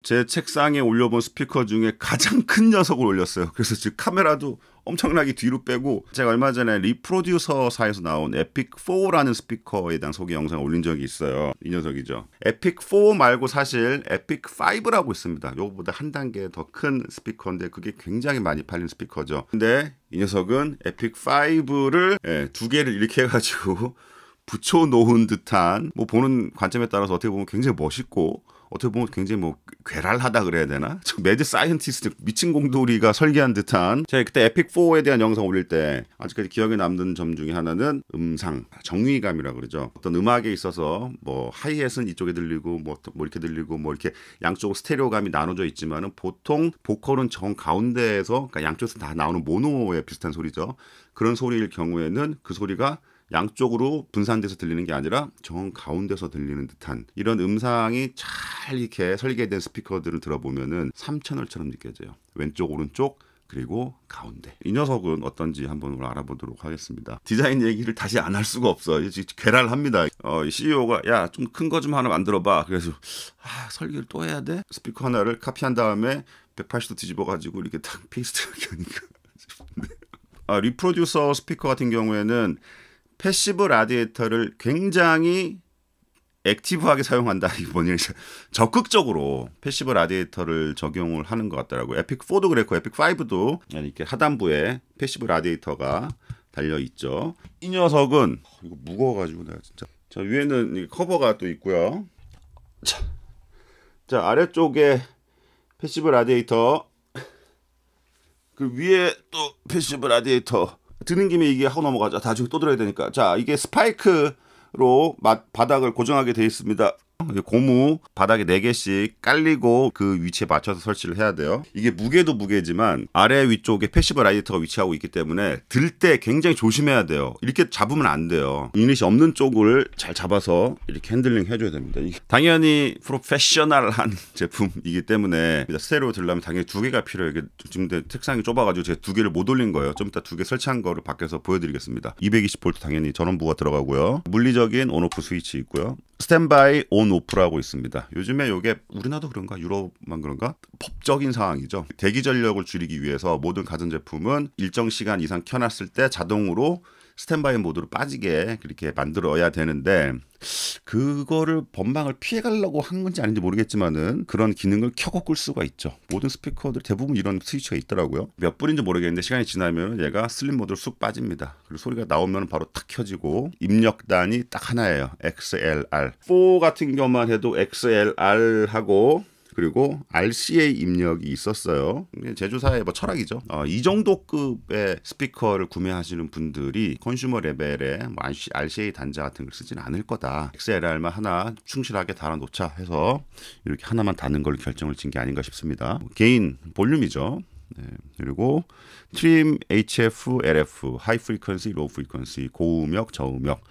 제 책상에 올려본 스피커 중에 가장 큰 녀석을 올렸어요. 그래서 지금 카메라도 엄청나게 뒤로 빼고, 제가 얼마 전에 리프로듀서사에서 나온 에픽4라는 스피커에 대한 소개 영상을 올린 적이 있어요. 이 녀석이죠. 에픽4 말고 사실 에픽5라고 있습니다. 요거보다 한 단계 더 큰 스피커인데 그게 굉장히 많이 팔린 스피커죠. 근데 이 녀석은 에픽5를 두 개를 이렇게 해가지고 붙여놓은 듯한, 뭐 보는 관점에 따라서 어떻게 보면 굉장히 멋있고 어떻게 보면 굉장히 뭐 괴랄하다 그래야 되나? 저 매드 사이언티스트 미친 공돌이가 설계한 듯한. 제가 그때 에픽4에 대한 영상 올릴 때 아직까지 기억에 남는 점 중에 하나는 음상, 정의감이라고 그러죠. 어떤 음악에 있어서 뭐 하이햇은 이쪽에 들리고 뭐 이렇게 들리고 뭐 이렇게 양쪽 스테레오감이 나눠져 있지만은 보통 보컬은 정 가운데에서, 그러니까 양쪽에서 다 나오는 모노에 비슷한 소리죠. 그런 소리일 경우에는 그 소리가 양쪽으로 분산돼서 들리는 게 아니라 정 가운데서 들리는 듯한 이런 음상이 잘 이렇게 설계된 스피커들을 들어보면은 3채널처럼 느껴져요. 왼쪽, 오른쪽, 그리고 가운데. 이 녀석은 어떤지 한번 알아보도록 하겠습니다. 디자인 얘기를 다시 안 할 수가 없어. 괴랄합니다. CEO가 야, 좀 큰 거 좀 하나 만들어봐. 그래서 설계를 또 해야 돼? 스피커 하나를 카피한 다음에 180도 뒤집어가지고 이렇게 딱 페이스트를 하니까. 리프로듀서 스피커 같은 경우에는 패시브 라디에이터를 굉장히 액티브하게 사용한다. 이거 뭐냐, 적극적으로 패시브 라디에이터를 적용을 하는 것 같더라고요. 에픽4도 그랬고 에픽5도 이렇게 하단부에 패시브 라디에이터가 달려 있죠. 이 녀석은 이거 무거워가지고 내가 진짜. 자, 위에는 커버가 또 있고요. 자, 아래쪽에 패시브 라디에이터, 그 위에 또 패시브 라디에이터. 드는 김에 이게 하고 넘어가자. 나중에 또 들어야 되니까. 자, 이게 스파이크로 바닥을 고정하게 되어 있습니다. 고무 바닥에 4개씩 깔리고 그 위치에 맞춰서 설치를 해야 돼요. 이게 무게도 무게지만 아래 위쪽에 패시브 라디에이터가 위치하고 있기 때문에 들 때 굉장히 조심해야 돼요. 이렇게 잡으면 안 돼요. 유닛이 없는 쪽을 잘 잡아서 이렇게 핸들링 해줘야 됩니다. 이게 당연히 프로페셔널한 제품이기 때문에 스테레오 들려면 당연히 2개가 필요해요. 이게 지금 책상이 좁아가지고 제가 2개를 못 올린 거예요. 좀 이따 2개 설치한 거를 밖에서 보여드리겠습니다. 220V 당연히 전원부가 들어가고요. 물리적인 온오프 스위치 있고요. 스탠바이 온 오프라고 있습니다. 요즘에 이게 우리나라도 그런가 유럽만 그런가 법적인 상황이죠. 대기 전력을 줄이기 위해서 모든 가전제품은 일정 시간 이상 켜놨을 때 자동으로 스탠바이 모드로 빠지게 그렇게 만들어야 되는데, 그거를 법망을 피해가려고 한 건지 아닌지 모르겠지만은 그런 기능을 켜고 끌 수가 있죠. 모든 스피커들 대부분 이런 스위치가 있더라고요. 몇 분인지 모르겠는데 시간이 지나면 얘가 슬립 모드로 쑥 빠집니다. 그리고 소리가 나오면 바로 탁 켜지고, 입력단이 딱 하나예요. XLR. 4 같은 경우만 해도 XLR하고 그리고 RCA 입력이 있었어요. 제조사의 뭐 철학이죠. 이 정도 급의 스피커를 구매하시는 분들이 컨슈머 레벨에 뭐 RCA 단자 같은 걸 쓰지는 않을 거다. XLR만 하나 충실하게 달아놓자 해서 이렇게 하나만 다는 걸 결정을 진 게 아닌가 싶습니다. 게인 볼륨이죠. 네. 그리고 트림 HF, LF, 하이 프리퀀시, 로우 프리퀀시, 고음역, 저음역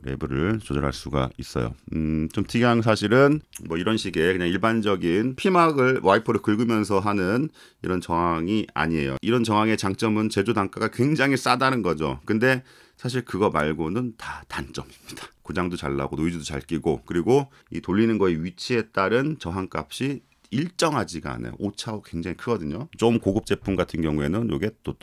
레벨을 조절할 수가 있어요. 좀 특이한 사실은 뭐 이런 식의 그냥 일반적인 피막을 와이퍼를 긁으면서 하는 이런 저항이 아니에요. 이런 저항의 장점은 제조 단가가 굉장히 싸다는 거죠. 근데 사실 그거 말고는 다 단점입니다. 고장도 잘 나고 노이즈도 잘 끼고, 그리고 이 돌리는 거의 위치에 따른 저항값이 일정하지가 않아요. 오차가 굉장히 크거든요. 좀 고급 제품 같은 경우에는 이게 또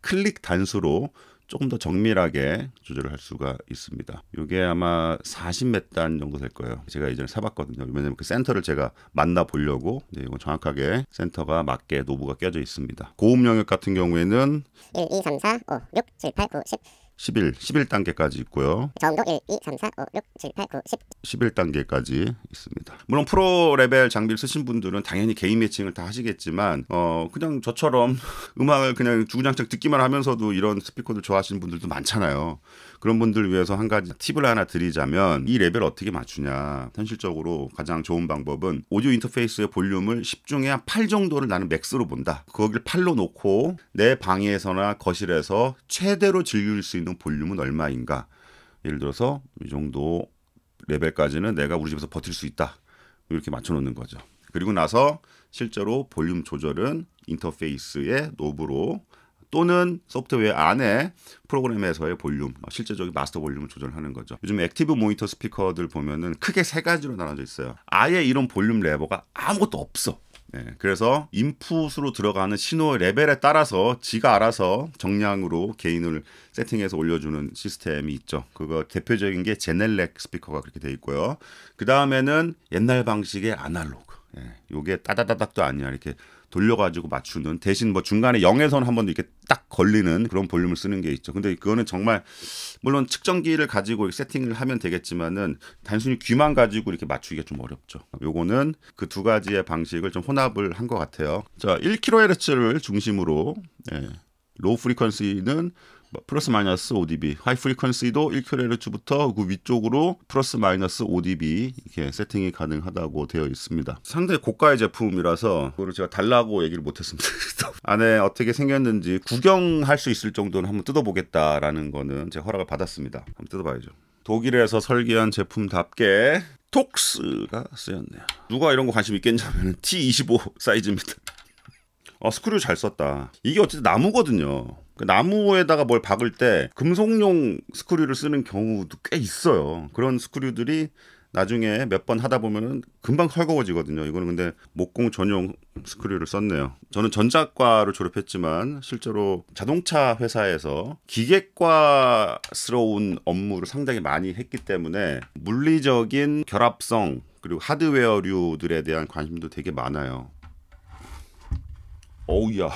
클릭 단수로 조금 더 정밀하게 조절을 할 수가 있습니다. 이게 아마 40몇 단 정도 될 거예요. 제가 예전에 사봤거든요. 왜냐면 그 센터를 제가 만나 보려고. 이건 정확하게 센터가 맞게 노브가 껴져 있습니다. 고음 영역 같은 경우에는 1, 2, 3, 4, 5, 6, 7, 8, 9, 10 11단계까지 있고요. 저음도 1, 2, 3, 4, 5, 6, 7, 8, 9, 10 11단계까지 있습니다. 물론 프로 레벨 장비를 쓰신 분들은 당연히 개인 매칭을 다 하시겠지만 그냥 저처럼 음악을 그냥 주구장창 듣기만 하면서도 이런 스피커들 좋아하시는 분들도 많잖아요. 그런 분들을 위해서 한 가지 팁을 하나 드리자면, 이 레벨을 어떻게 맞추냐. 현실적으로 가장 좋은 방법은 오디오 인터페이스의 볼륨을 10 중에 한 8 정도를 나는 맥스로 본다. 거기를 8로 놓고 내 방에서나 거실에서 최대로 즐길 수 있는 볼륨은 얼마인가. 예를 들어서 이 정도 레벨까지는 내가 우리 집에서 버틸 수 있다. 이렇게 맞춰놓는 거죠. 그리고 나서 실제로 볼륨 조절은 인터페이스의 노브로 또는 소프트웨어 안에 프로그램에서의 볼륨, 실제적인 마스터 볼륨을 조절하는 거죠. 요즘 액티브 모니터 스피커들 보면은 크게 세 가지로 나눠져 있어요. 아예 이런 볼륨 레버가 아무것도 없어. 네, 그래서 인풋으로 들어가는 신호의 레벨에 따라서 지가 알아서 정량으로 게인을 세팅해서 올려주는 시스템이 있죠. 그거 대표적인 게 제넬렉 스피커가 그렇게 돼 있고요. 그 다음에는 옛날 방식의 아날로그. 요게 따다다닥도 아니야. 이렇게 돌려가지고 맞추는, 대신 뭐 중간에 0에서는 한번 이렇게 딱 걸리는 그런 볼륨을 쓰는 게 있죠. 근데 그거는 정말 물론 측정기를 가지고 세팅을 하면 되겠지만은 단순히 귀만 가지고 이렇게 맞추기가 좀 어렵죠. 요거는 그 두 가지의 방식을 좀 혼합을 한 것 같아요. 자, 1kHz를 중심으로 로우 프리퀀시는 플러스 마이너스 5dB, 하이 프리퀀시도 1kHz부터 그 위쪽으로 플러스 마이너스 5dB 이렇게 세팅이 가능하다고 되어 있습니다. 상당히 고가의 제품이라서 그거를 제가 달라고 얘기를 못했습니다. 안에 어떻게 생겼는지 구경할 수 있을 정도는 한번 뜯어보겠다라는 거는 제가 허락을 받았습니다. 한번 뜯어봐야죠. 독일에서 설계한 제품답게 톡스가 쓰였네요. 누가 이런 거 관심 있겠냐면 T25 사이즈입니다. 스크류 잘 썼다. 이게 어쨌든 나무거든요. 나무에다가 뭘 박을 때 금속용 스크류를 쓰는 경우도 꽤 있어요. 그런 스크류들이 나중에 몇 번 하다 보면은 금방 헐거워지거든요. 이거는 근데 목공 전용 스크류를 썼네요. 저는 전자과를 졸업했지만 실제로 자동차 회사에서 기계과스러운 업무를 상당히 많이 했기 때문에 물리적인 결합성 그리고 하드웨어류들에 대한 관심도 되게 많아요. 어우야.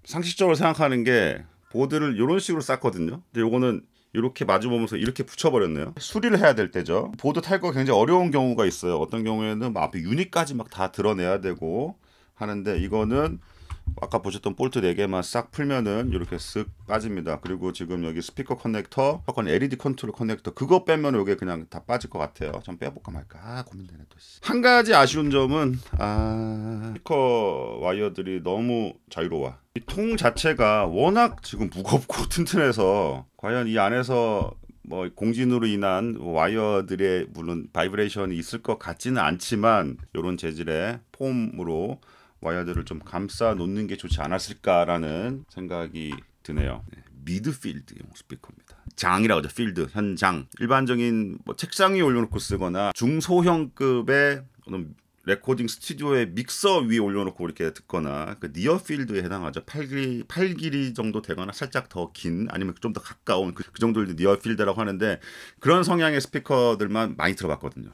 상식적으로 생각하는 게 보드를 이런 식으로 쌌거든요. 근데 요거는 이렇게 마주보면서 이렇게 붙여버렸네요. 수리를 해야 될 때죠. 보드 탈거가 굉장히 어려운 경우가 있어요. 어떤 경우에는 앞에 유닛까지 막 다 드러내야 되고 하는데 이거는 아까 보셨던 볼트 4개만 싹 풀면은 이렇게 쓱 빠집니다. 그리고 지금 여기 스피커 커넥터, LED 컨트롤 커넥터 그거 빼면 이게 그냥 다 빠질 것 같아요. 좀 빼볼까 말까 고민되네 또. 한 가지 아쉬운 점은 스피커 와이어들이 너무 자유로워. 이 통 자체가 워낙 지금 무겁고 튼튼해서 과연 이 안에서 뭐 공진으로 인한 와이어들의 물론 바이브레이션이 있을 것 같지는 않지만 이런 재질의 폼으로 와이어들을 좀 감싸 놓는 게 좋지 않았을까라는 생각이 드네요. 미드필드용 스피커입니다. 장이라고 하죠. 필드, 현장. 일반적인 뭐 책상 위에 올려놓고 쓰거나 중소형급의 어떤 레코딩 스튜디오의 믹서 위에 올려놓고 이렇게 듣거나 그 니어필드에 해당하죠. 팔 길이 정도 되거나 살짝 더 긴 아니면 좀 더 가까운 그 정도를 니어필드라고 하는데 그런 성향의 스피커들만 많이 들어봤거든요.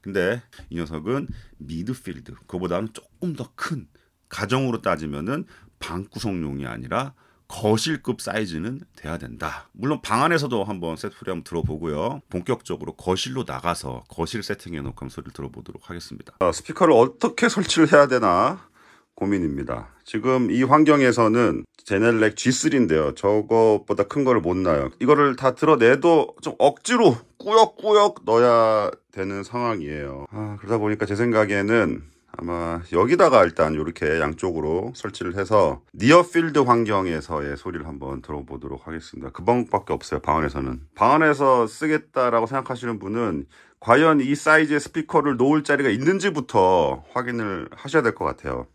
근데 이 녀석은 미드필드, 그거보다는 조금 더 큰, 가정으로 따지면은 방구석용이 아니라 거실급 사이즈는 돼야 된다. 물론 방 안에서도 한번 셋 소리 한번 들어보고요. 본격적으로 거실로 나가서 거실 세팅해 놓고 한번 소리를 들어보도록 하겠습니다. 스피커를 어떻게 설치를 해야 되나 고민입니다. 지금 이 환경에서는 제넬렉 G3인데요. 저거보다 큰 거를 못 놔요. 이거를 다 드러내도 좀 억지로 꾸역꾸역 넣어야 되는 상황이에요. 그러다 보니까 제 생각에는 아마 여기다가 일단 이렇게 양쪽으로 설치를 해서 니어필드 환경에서의 소리를 한번 들어보도록 하겠습니다. 그 방법밖에 없어요. 방 안에서는. 방 안에서 쓰겠다라고 생각하시는 분은 과연 이 사이즈의 스피커를 놓을 자리가 있는지부터 확인을 하셔야 될 것 같아요.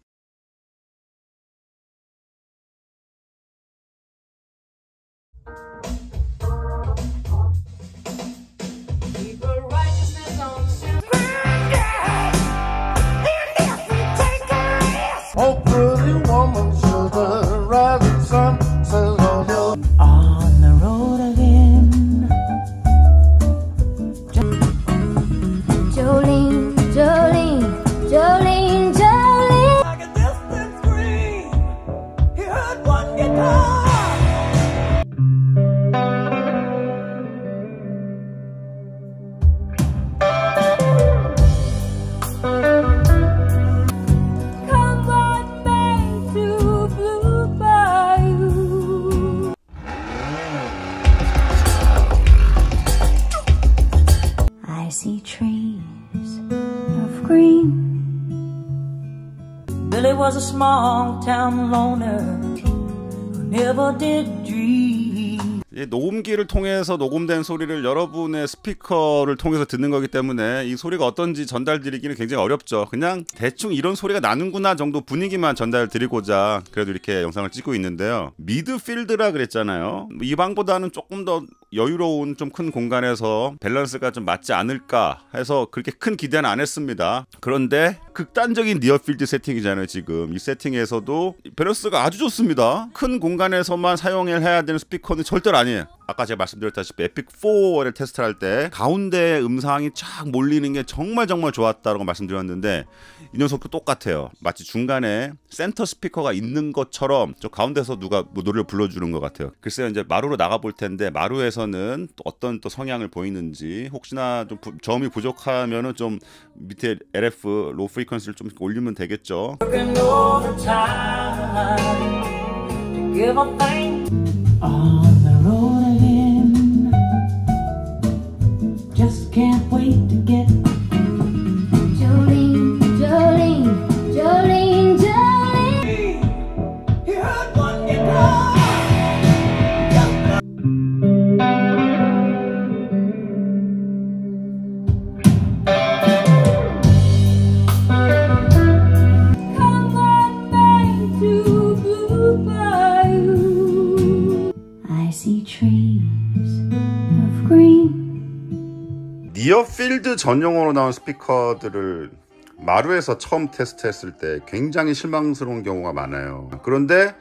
Oh, pretty woman, sugar, rising sun says all your on the road again. Jolene, Jolene, Jolene, Jolene. Like a distant scream, he heard one guitar. I see trees of green. Billy was a small town loner who never did dream. 이 녹음기를 통해서 녹음된 소리를 여러분의 스피커를 통해서 듣는 거기 때문에 이 소리가 어떤지 전달드리기는 굉장히 어렵죠. 그냥 대충 이런 소리가 나는구나 정도 분위기만 전달드리고자 그래도 이렇게 영상을 찍고 있는데요. 미드필드라 그랬잖아요. 이 방보다는 조금 더 여유로운 좀 큰 공간에서 밸런스가 좀 맞지 않을까 해서 그렇게 큰 기대는 안 했습니다. 그런데 극단적인 니어필드 세팅이잖아요. 지금 이 세팅에서도 밸런스가 아주 좋습니다. 큰 공간에서만 사용해야 되는 스피커는 절대로 아니에요. 아까 제가 말씀드렸다시피 에픽4를 테스트할 때 가운데 음상이 쫙 몰리는 게 정말 좋았다고 말씀드렸는데 이 녀석도 똑같아요. 마치 중간에 센터 스피커가 있는 것처럼 저 가운데서 누가 뭐 노래를 불러주는 것 같아요. 글쎄요, 이제 마루로 나가볼 텐데 마루에서는 또 어떤 또 성향을 보이는지 혹시나 좀 저음이 부족하면은 좀 밑에 LF 로우 프리퀀시를 좀 올리면 되겠죠. On the road again. Just can't wait to get Jolene, Jolene, Jolene, Jolene. He heard one guitar. Come on back to Blue Bayou. I see trees of green. 니어필드 전용으로 나온 스피커들을 마루에서 처음 테스트했을 때 굉장히 실망스러운 경우가 많아요. 그런데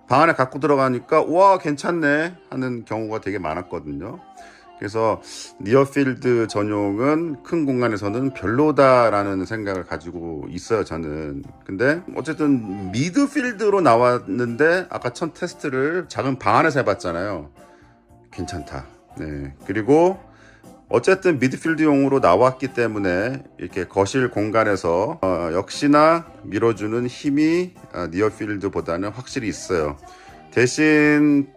방 안에 갖고 들어가니까 와 괜찮네 하는 경우가 되게 많았거든요. 그래서 니어필드 전용은 큰 공간에서는 별로다라는 생각을 가지고 있어요, 저는. 근데 어쨌든 미드필드로 나왔는데 아까 첫 테스트를 작은 방 안에서 해봤잖아요. 괜찮다. 네. 그리고 어쨌든 미드필드용으로 나왔기 때문에 이렇게 거실 공간에서 역시나 밀어주는 힘이 니어필드보다는 확실히 있어요. 대신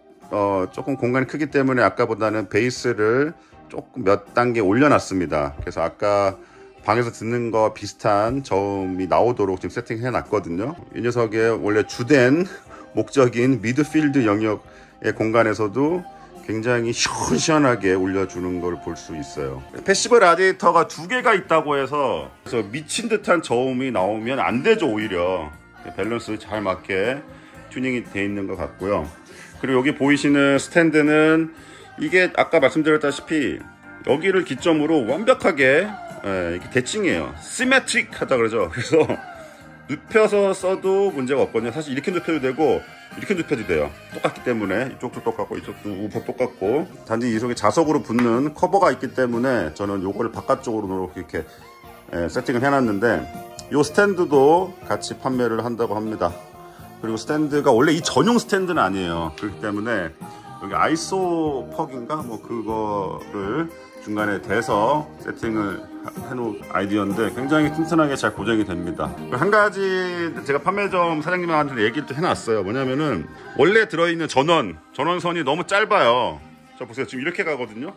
조금 공간이 크기 때문에 아까보다는 베이스를 조금 몇 단계 올려놨습니다. 그래서 아까 방에서 듣는 거 비슷한 저음이 나오도록 지금 세팅해 놨거든요. 이 녀석의 원래 주된 목적인 미드필드 영역의 공간에서도 굉장히 시원시원하게 올려주는 걸 볼 수 있어요. 패시브 라디에이터가 두 개가 있다고 해서 그래서 미친 듯한 저음이 나오면 안 되죠. 오히려 밸런스 잘 맞게 튜닝이 돼 있는 것 같고요. 그리고 여기 보이시는 스탠드는 이게 아까 말씀드렸다시피 여기를 기점으로 완벽하게 이렇게 대칭이에요. 시메트릭하다 그러죠. 그래서 눕혀서 써도 문제가 없거든요. 사실 이렇게 눕혀도 되고 이렇게 눕혀도 돼요. 똑같기 때문에 이쪽도 똑같고 이쪽도 우퍼 똑같고 단지 이 속에 자석으로 붙는 커버가 있기 때문에 저는 요거를 바깥쪽으로 이렇게 세팅을 해놨는데 요 스탠드도 같이 판매를 한다고 합니다. 그리고 스탠드가 원래 이 전용 스탠드는 아니에요. 그렇기 때문에 여기 아이소 퍽인가 뭐 그거를 중간에 대서 세팅을 해놓은 아이디어인데 굉장히 튼튼하게 잘 고정이 됩니다. 한 가지 제가 판매점 사장님한테 얘기를 또 해놨어요. 뭐냐면은 원래 들어있는 전원선이 너무 짧아요. 자 보세요. 지금 이렇게 가거든요.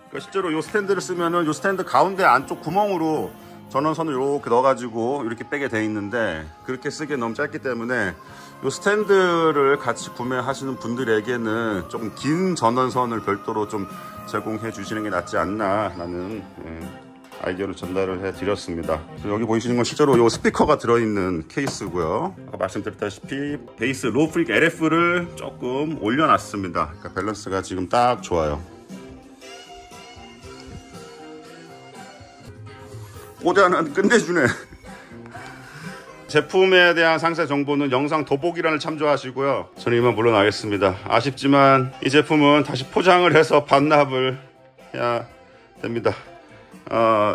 그러니까 실제로 이 스탠드를 쓰면은 이 스탠드 가운데 안쪽 구멍으로 전원선을 이렇게 넣어가지고 이렇게 빼게 돼 있는데 그렇게 쓰기에 너무 짧기 때문에 이 스탠드를 같이 구매하시는 분들에게는 조금 긴 전원선을 별도로 좀 제공해 주시는 게 낫지 않나 라는 아이디어를 전달을 해 드렸습니다. 여기 보이시는 건 실제로 이 스피커가 들어있는 케이스고요. 아까 말씀드렸다시피 베이스 로우 프리퀀시 LF를 조금 올려놨습니다. 그러니까 밸런스가 지금 딱 좋아요. 꽂아는 끝내주네. 제품에 대한 상세 정보는 영상 더보기란을 참조하시고요. 저는 이만 물러나겠습니다. 아쉽지만 이 제품은 다시 포장을 해서 반납을 해야 됩니다.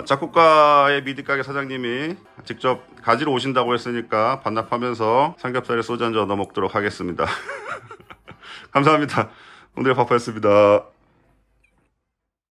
작곡가의 미디가게 사장님이 직접 가지러 오신다고 했으니까 반납하면서 삼겹살에 소주 한잔 얻어 먹도록 하겠습니다. 감사합니다. 오늘의 파파였습니다.